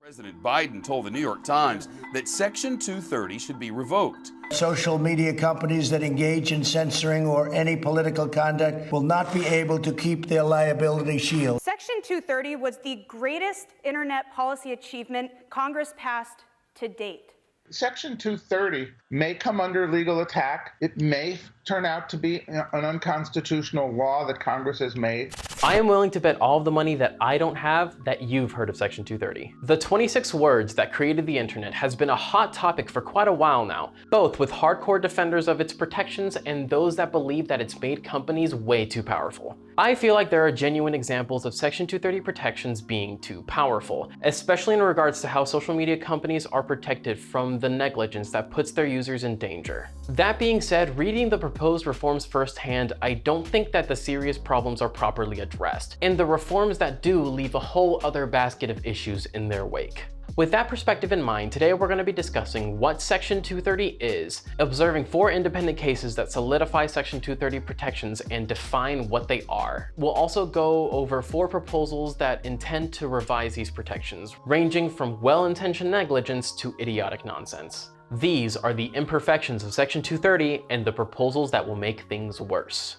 President Biden told the New York Times that Section 230 should be revoked. Social media companies that engage in censoring or any political conduct will not be able to keep their liability shield. Section 230 was the greatest internet policy achievement Congress passed to date. Section 230 may come under legal attack. It may turn out to be an unconstitutional law that Congress has made. I am willing to bet all of the money that I don't have that you've heard of Section 230. The 26 words that created the internet has been a hot topic for quite a while now, both with hardcore defenders of its protections and those that believe that it's made companies way too powerful. I feel like there are genuine examples of Section 230 protections being too powerful, especially in regards to how social media companies are protected from the negligence that puts their users in danger. That being said, reading the proposed reforms firsthand, I don't think that the serious problems are properly addressed, and the reforms that do leave a whole other basket of issues in their wake. With that perspective in mind, today we're going to be discussing what Section 230 is, observing 4 independent cases that solidify Section 230 protections and define what they are. We'll also go over 4 proposals that intend to revise these protections, ranging from well-intentioned negligence to idiotic nonsense. These are the imperfections of Section 230 and the proposals that will make things worse.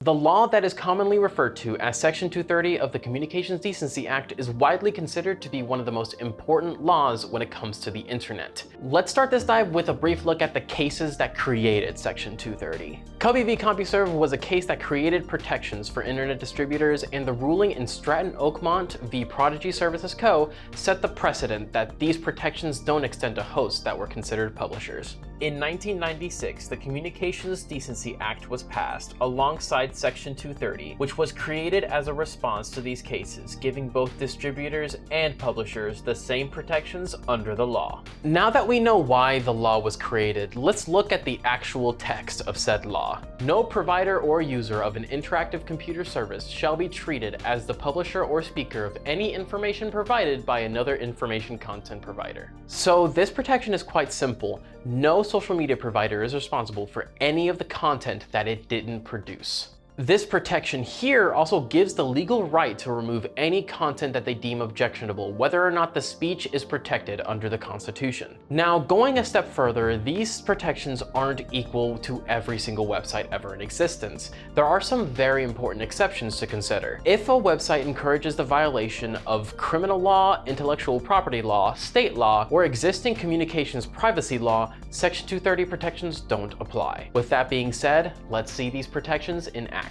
The law that is commonly referred to as Section 230 of the Communications Decency Act is widely considered to be one of the most important laws when it comes to the internet. Let's start this dive with a brief look at the cases that created Section 230. Cubby v. CompuServe was a case that created protections for internet distributors, and the ruling in Stratton Oakmont v. Prodigy Services Co. set the precedent that these protections don't extend to hosts that were considered publishers. In 1996, the Communications Decency Act was passed alongside Section 230, which was created as a response to these cases, giving both distributors and publishers the same protections under the law. Now that we know why the law was created, let's look at the actual text of said law. No provider or user of an interactive computer service shall be treated as the publisher or speaker of any information provided by another information content provider. So this protection is quite simple. No social media provider is responsible for any of the content that it didn't produce. This protection here also gives the legal right to remove any content that they deem objectionable, whether or not the speech is protected under the Constitution. Now, going a step further, these protections aren't equal to every single website ever in existence. There are some very important exceptions to consider. If a website encourages the violation of criminal law, intellectual property law, state law, or existing communications privacy law, Section 230 protections don't apply. With that being said, let's see these protections in action.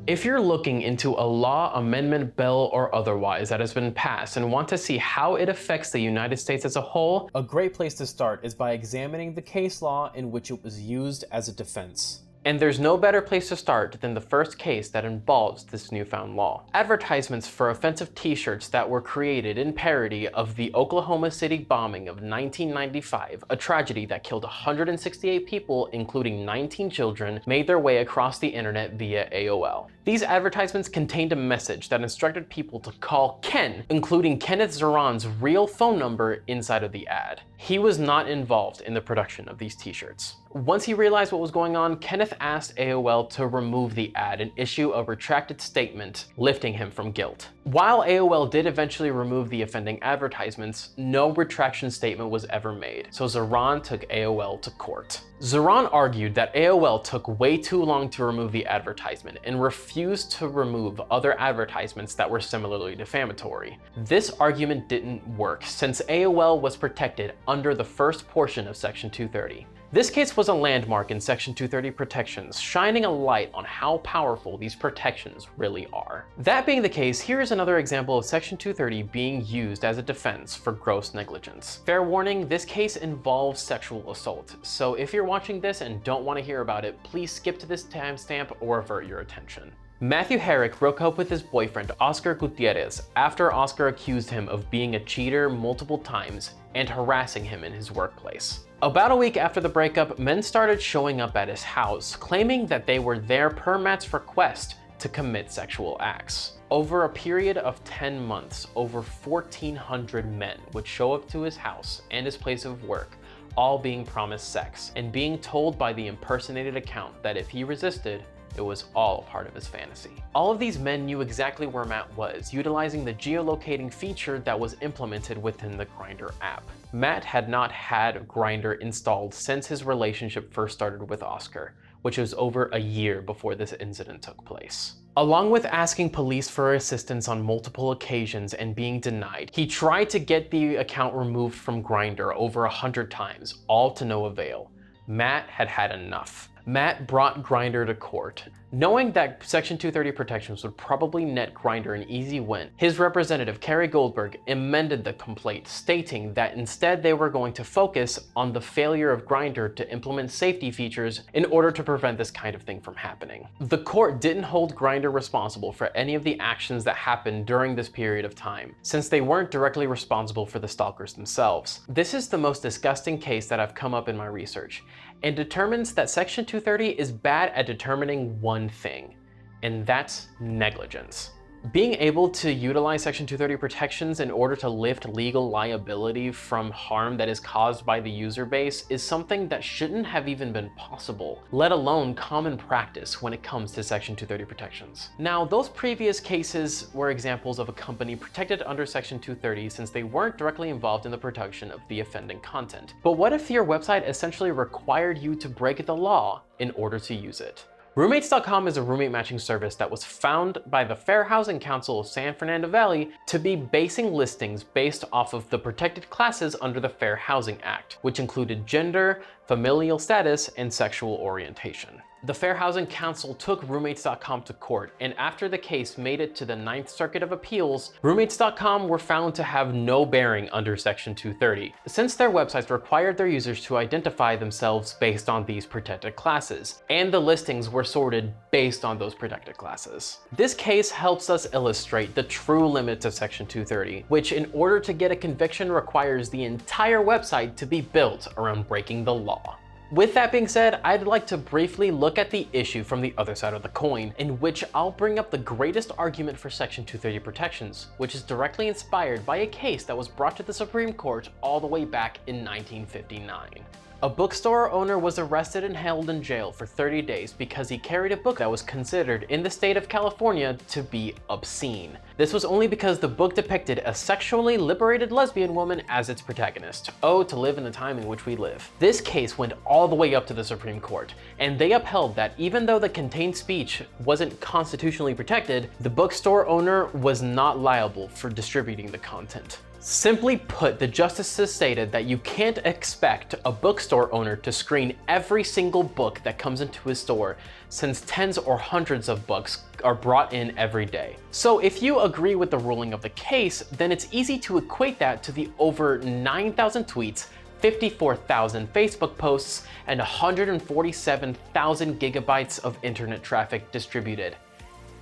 If you're looking into a law, amendment, bill, or otherwise that has been passed and want to see how it affects the United States as a whole, a great place to start is by examining the case law in which it was used as a defense. And there's no better place to start than the first case that involves this newfound law. Advertisements for offensive t-shirts that were created in parody of the Oklahoma City bombing of 1995, a tragedy that killed 168 people, including 19 children, made their way across the internet via AOL. These advertisements contained a message that instructed people to call Ken, including Kenneth Zeran's real phone number inside of the ad. He was not involved in the production of these t-shirts. Once he realized what was going on, Kenneth asked AOL to remove the ad and issue a retracted statement, lifting him from guilt. While AOL did eventually remove the offending advertisements, no retraction statement was ever made, so Zeran took AOL to court. Zeran argued that AOL took way too long to remove the advertisement and refused to remove other advertisements that were similarly defamatory. This argument didn't work since AOL was protected under the first portion of Section 230. This case was a landmark in Section 230 protections, shining a light on how powerful these protections really are. That being the case, here is another example of Section 230 being used as a defense for gross negligence. Fair warning, this case involves sexual assault, so if you're watching this and don't want to hear about it, please skip to this timestamp or avert your attention. Matthew Herrick broke up with his boyfriend, Oscar Gutierrez, after Oscar accused him of being a cheater multiple times and harassing him in his workplace. About a week after the breakup, men started showing up at his house, claiming that they were there per Matt's request to commit sexual acts. Over a period of 10 months, over 1,400 men would show up to his house and his place of work, all being promised sex, and being told by the impersonated account that if he resisted, it was all a part of his fantasy. All of these men knew exactly where Matt was, utilizing the geolocating feature that was implemented within the Grindr app. Matt had not had Grindr installed since his relationship first started with Oscar, which was over a year before this incident took place. Along with asking police for assistance on multiple occasions and being denied, he tried to get the account removed from Grindr over 100 times, all to no avail. Matt had had enough. Matt brought Grindr to court. Knowing that Section 230 protections would probably net Grindr an easy win, his representative, Carrie Goldberg, amended the complaint, stating that instead they were going to focus on the failure of Grindr to implement safety features in order to prevent this kind of thing from happening. The court didn't hold Grindr responsible for any of the actions that happened during this period of time, since they weren't directly responsible for the stalkers themselves. This is the most disgusting case that I've come up in my research, and determines that Section 230 is bad at determining one thing, and that's negligence. Being able to utilize Section 230 protections in order to lift legal liability from harm that is caused by the user base is something that shouldn't have even been possible, let alone common practice when it comes to Section 230 protections. Now, those previous cases were examples of a company protected under Section 230 since they weren't directly involved in the production of the offending content. But what if your website essentially required you to break the law in order to use it? Roommates.com is a roommate matching service that was found by the Fair Housing Council of San Fernando Valley to be basing listings based off of the protected classes under the Fair Housing Act, which included gender, familial status, and sexual orientation. The Fair Housing Council took Roommates.com to court, and after the case made it to the Ninth Circuit of Appeals, Roommates.com were found to have no bearing under Section 230, since their websites required their users to identify themselves based on these protected classes, and the listings were sorted based on those protected classes. This case helps us illustrate the true limits of Section 230, which in order to get a conviction requires the entire website to be built around breaking the law. With that being said, I'd like to briefly look at the issue from the other side of the coin, in which I'll bring up the greatest argument for Section 230 protections, which is directly inspired by a case that was brought to the Supreme Court all the way back in 1959. A bookstore owner was arrested and held in jail for 30 days because he carried a book that was considered in the state of California to be obscene. This was only because the book depicted a sexually liberated lesbian woman as its protagonist. Oh, to live in the time in which we live. This case went all the way up to the Supreme Court, and they upheld that even though the contained speech wasn't constitutionally protected, the bookstore owner was not liable for distributing the content. Simply put, the justices stated that you can't expect a bookstore owner to screen every single book that comes into his store, since tens or hundreds of books are brought in every day. So if you agree with the ruling of the case, then it's easy to equate that to the over 9,000 tweets, 54,000 Facebook posts, and 147,000 gigabytes of internet traffic distributed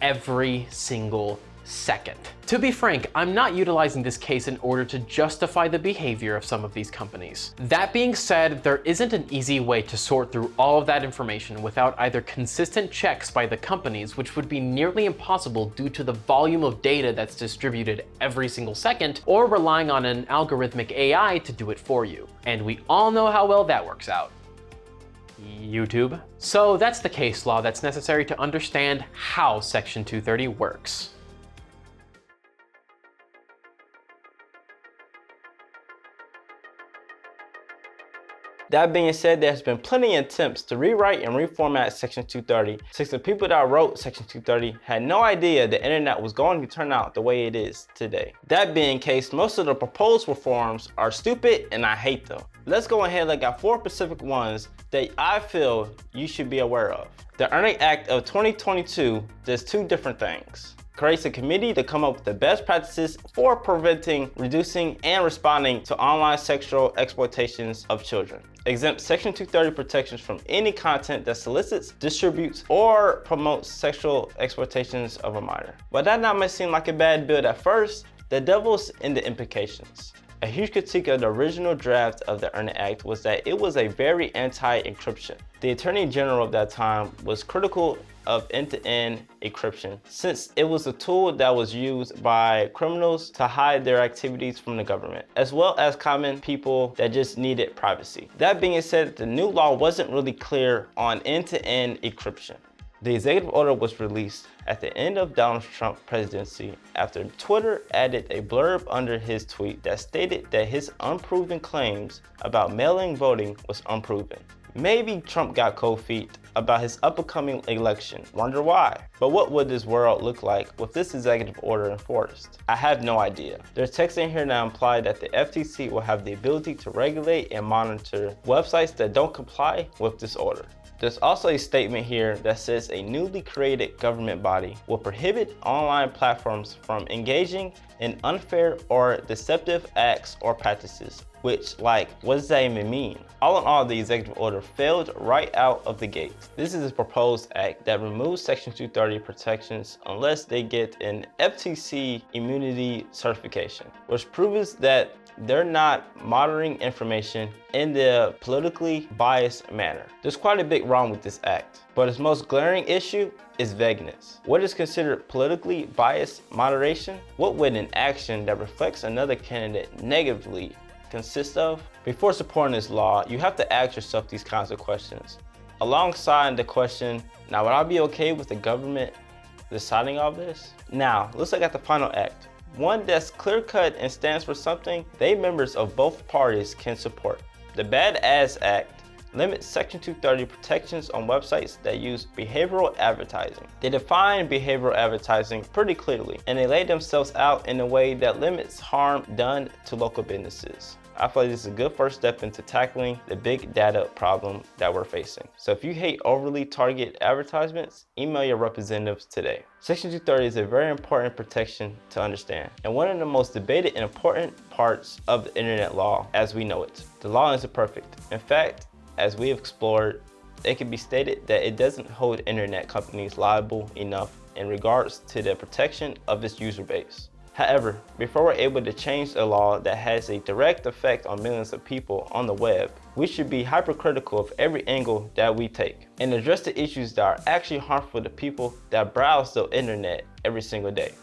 every single second. To be frank, I'm not utilizing this case in order to justify the behavior of some of these companies. That being said, there isn't an easy way to sort through all of that information without either consistent checks by the companies, which would be nearly impossible due to the volume of data that's distributed every single second, or relying on an algorithmic AI to do it for you. And we all know how well that works out. YouTube. So that's the case law that's necessary to understand how Section 230 works. That being said, there's been plenty of attempts to rewrite and reformat Section 230, since the people that wrote Section 230 had no idea the internet was going to turn out the way it is today. That being the case, most of the proposed reforms are stupid and I hate them. Let's go ahead and look at 4 specific ones that I feel you should be aware of. The Earning Act of 2022 does 2 different things. creates a committee to come up with the best practices for preventing, reducing, and responding to online sexual exploitations of children. Exempt Section 230 protections from any content that solicits, distributes, or promotes sexual exploitations of a minor. While that not may seem like a bad bill at first, the devil's in the implications. A huge critique of the original draft of the EARN Act was that it was a very anti-encryption. The Attorney General of that time was critical of end-to-end encryption, since it was a tool that was used by criminals to hide their activities from the government, as well as common people that just needed privacy. That being said, the new law wasn't really clear on end-to-end encryption. The executive order was released at the end of Donald Trump's presidency after Twitter added a blurb under his tweet that stated that his unproven claims about mail-in voting was unproven. Maybe Trump got cold feet about his upcoming election. Wonder why? But what would this world look like with this executive order enforced? I have no idea. There's text in here that imply that the FTC will have the ability to regulate and monitor websites that don't comply with this order. There's also a statement here that says a newly created government body will prohibit online platforms from engaging in unfair or deceptive acts or practices, which, what does that even mean? All in all, the executive order failed right out of the gate. This is a proposed act that removes Section 230 protections unless they get an FTC immunity certification, which proves that they're not monitoring information in the politically biased manner. There's quite a bit wrong with this act, but its most glaring issue is vagueness. What is considered politically biased moderation? What would an action that reflects another candidate negatively consist of? Before supporting this law, you have to ask yourself these kinds of questions. Alongside the question, now would I be okay with the government deciding all this? Now, let's look at the final act. One that's clear-cut and stands for something they members of both parties can support. The Badass Act limits Section 230 protections on websites that use behavioral advertising. They define behavioral advertising pretty clearly, and they lay themselves out in a way that limits harm done to local businesses. I feel like this is a good first step into tackling the big data problem that we're facing. So if you hate overly targeted advertisements, email your representatives today. Section 230 is a very important protection to understand, and one of the most debated and important parts of the internet law as we know it. The law isn't perfect. In fact, as we have explored, it can be stated that it doesn't hold internet companies liable enough in regards to the protection of its user base. However, before we're able to change a law that has a direct effect on millions of people on the web, we should be hypercritical of every angle that we take and address the issues that are actually harmful to people that browse the internet every single day.